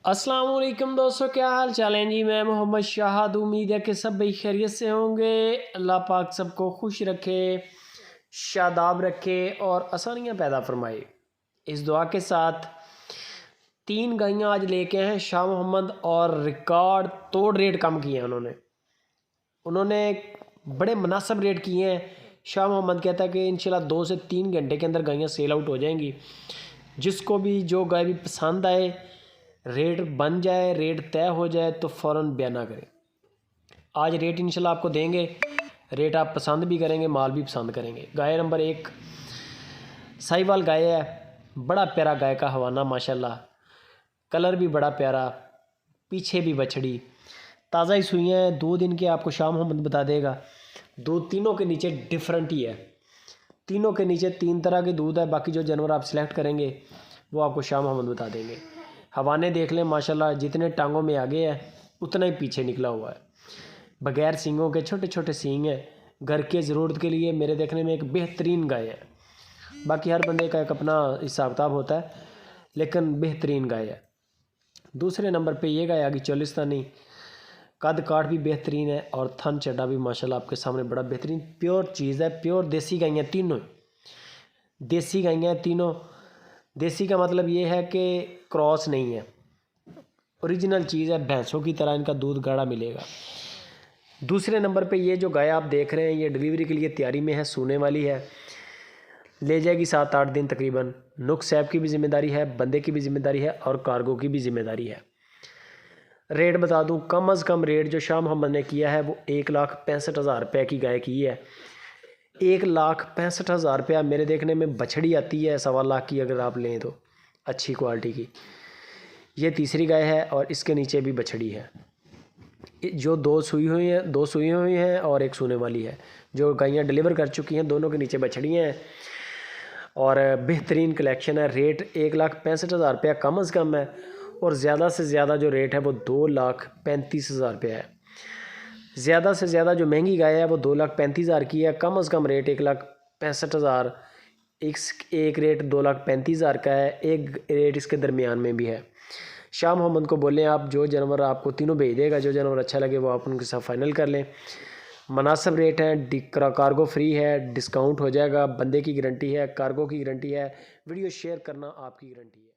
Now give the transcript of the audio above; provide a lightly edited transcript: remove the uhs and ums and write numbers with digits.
अस्सलाम वालेकुम दोस्तों, क्या हाल चाल है जी। मैं मोहम्मद शाहद, उम्मीद है कि सब भाई खैरियत से होंगे। अल्लाह पाक सबको खुश रखे, शादाब रखे और आसानियाँ पैदा फरमाए। इस दुआ के साथ 3 गायें आज लेके हैं शाह मोहम्मद और रिकॉर्ड तोड़ रेट कम किए हैं उन्होंने बड़े मुनासिब रेट किए हैं। शाह मोहम्मद कहता है कि इंशाल्लाह 2 से 3 घंटे के अंदर गायें सेल आउट हो जाएंगी। जिसको भी जो गाय भी पसंद आए, रेट बन जाए, रेट तय हो जाए तो फ़ौरन बयाना करें। आज रेट इंशाल्लाह आपको देंगे, रेट आप पसंद भी करेंगे, माल भी पसंद करेंगे। गाय नंबर 1 साहिवाल गाय है, बड़ा प्यारा गाय का हवाना माशाल्लाह, कलर भी बड़ा प्यारा, पीछे भी बछड़ी, ताज़ा ही सुई हैं। 2 दिन के आपको शाह मोहम्मद बता देगा। दूध तीनों के नीचे डिफरेंट ही है, तीनों के नीचे 3 तरह के दूध है। बाकी जो जानवर आप सिलेक्ट करेंगे वो आपको शाह मोहम्मद बता देंगे। हवाने देख लें माशाल्लाह, जितने टांगों में आगे है उतना ही पीछे निकला हुआ है। बगैर सींगों के छोटे छोटे सींग हैं। घर के ज़रूरत के लिए मेरे देखने में एक बेहतरीन गाय है। बाकी हर बंदे का एक अपना हिसाब किताब होता है, लेकिन बेहतरीन गाय है। दूसरे नंबर पे ये गाय आ गई चोलिस्तानी। कद काठ भी बेहतरीन है और थन चड्डा भी माशाल्लाह आपके सामने बड़ा बेहतरीन प्योर चीज़ है। प्योर देसी गायें तीनों, देसी गायें तीनों। देसी का मतलब ये है कि क्रॉस नहीं है, ओरिजिनल चीज़ है। भैंसों की तरह इनका दूध गाढ़ा मिलेगा। दूसरे नंबर पे ये जो गाय आप देख रहे हैं, ये डिलीवरी के लिए तैयारी में है, सूने वाली है, ले जाएगी 7-8 दिन तकरीबन। नुक्स साहब की भी जिम्मेदारी है, बंदे की भी जिम्मेदारी है और कार्गो की भी जिम्मेदारी है। रेट बता दूं, कम अज़ कम रेट जो शाह मोहम्मद ने किया है वो 1,65,000 रुपये की गाय की है। 1,65,000 रुपया मेरे देखने में बछड़ी आती है 1.25 लाख की, अगर आप लें तो अच्छी क्वालिटी की। ये तीसरी गाय है और इसके नीचे भी बछड़ी है। जो 2 सूई हुई हैं, 2 सूई हुई हैं और 1 सूने वाली है। जो गायें डिलीवर कर चुकी हैं, दोनों के नीचे बछड़ियाँ हैं और बेहतरीन कलेक्शन है। रेट 1,65,000 रुपया कम अज़ कम है और ज़्यादा से ज़्यादा जो रेट है वो 2,35,000 रुपया है। ज़्यादा से ज़्यादा जो महंगी गाय है वो 2,35,000 की है। कम अज़ कम रेट 1,65,000, एक रेट 2,35,000 का है, एक रेट इसके दरमियान में भी है। शाह मोहम्मद को बोलें आप जो जानवर आपको तीनों भेज देगा, जो जानवर अच्छा लगे वो आप उनके साथ फ़ाइनल कर लें। मुनासिब रेट है, कार्गो फ्री है, डिस्काउंट हो जाएगा, बंदे की गारंटी है, कार्गो की गारंटी है, वीडियो शेयर करना आपकी गारंटी है।